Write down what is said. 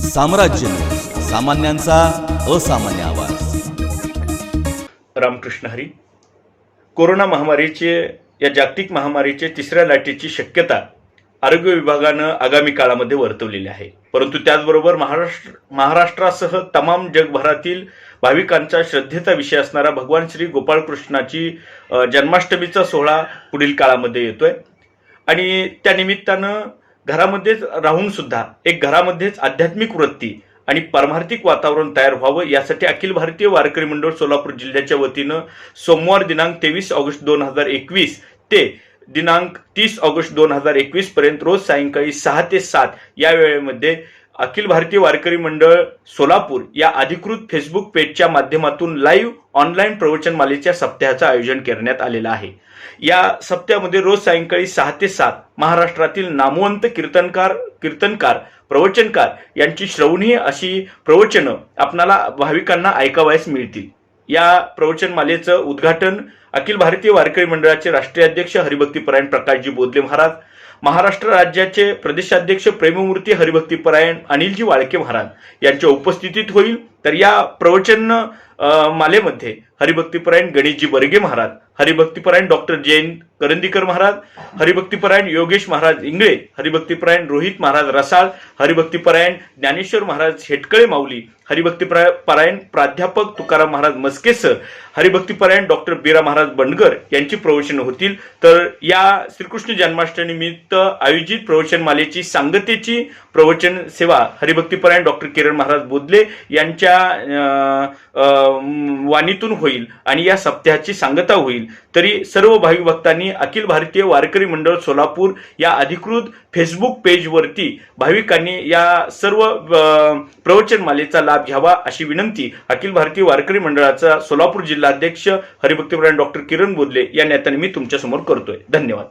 साम्राज्य न्यूज, सामान्यांचा असामान्य आवाज. रामकृष्ण हरी. कोरोना महामारीचे या जागतिक महामारीचे तिसऱ्या लाटेची शक्यता आरोग्य विभागानं आगामी काळामध्ये वर्तवलेली आहे. परंतु त्याचबरोबर महाराष्ट्रासह तमाम जगभरातील भाविकांचा श्रद्धेचा विषय असणारा भगवान श्री गोपाळकृष्णाची जन्माष्टमीचा सोहळा पुढील काळामध्ये येतोय आणि त्या निमित्तानं घरामध्येच राहून सुद्धा एक घरामध्येच आध्यात्मिक वृत्ती आणि पारमार्थिक वातावरण तयार व्हावं यासाठी अखिल भारतीय वारकरी मंडळ सोलापूर जिल्ह्याच्या वतीनं सोमवार दिनांक 23 ऑगस्ट 2021 ते दिनांक 30 ऑगस्ट 2021 पर्यंत रोज सायंकाळी 6 ते 7 या वेळेमध्ये अखिल भारतीय वारकरी मंडळ सोलापूर या अधिकृत फेसबुक पेजच्या माध्यमातून लाईव्ह ऑनलाईन प्रवचनमालेच्या सप्ताहाचं आयोजन करण्यात आलेलं आहे. या सप्त्यामध्ये रोज सायंकाळी 6 ते 7 महाराष्ट्रातील नामवंत कीर्तनकार प्रवचनकार यांची श्रवणीय अशी प्रवचनं आपणाला भाविकांना ऐकावयास मिळतील. या प्रवचनमालेचं उद्घाटन अखिल भारतीय वारकरी मंडळाचे राष्ट्रीय अध्यक्ष हरिभक्तीपरायण प्रकाशजी बोदले महाराज, महाराष्ट्र राज्याचे प्रदेशाध्यक्ष प्रेममूर्ती हरिभक्तीपरायण अनिलजी वाळके महाराज यांच्या उपस्थितीत होईल. तर या प्रवचन मालेमध्ये हरिभक्तीपरायण गणेशजी बर्गे महाराज, हरिभक्तीपरायण डॉक्टर जयंत करंदीकर महाराज, हरिभक्तीपरायण योगेश महाराज इंगळे, हरिभक्तीपरायण रोहित महाराज रसाळ, हरिभक्तीपरायण ज्ञानेश्वर महाराज हेटकळे माऊली, हरिभक्तीपरायण प्राध्यापक तुकाराम महाराज मस्के सर, हरिभक्तीपरायण डॉक्टर बीरा महाराज बंडगर यांची प्रवचन होतील. तर या श्रीकृष्ण जन्माष्टमीनिमित्त आयोजित प्रवचन मालेची सांगतेची प्रवचन सेवा हरिभक्तीपरायण डॉक्टर किरण महाराज बोदले यांच्या वाणीतून होईल आणि या सप्ताहाची सांगता होईल. तरी सर्व भाविक भक्तांनी अखिल भारतीय वारकरी मंडळ सोलापूर या अधिकृत फेसबुक पेजवरती भाविकांनी या सर्व प्रवचन मालेचा लाभ घ्यावा अशी विनंती अखिल भारतीय वारकरी मंडळाचा सोलापूर जिल्हाध्यक्ष हरिभक्तीपरायण डॉक्टर किरण बोदले या नेत्याने मी तुमच्या समोर करतोय. धन्यवाद.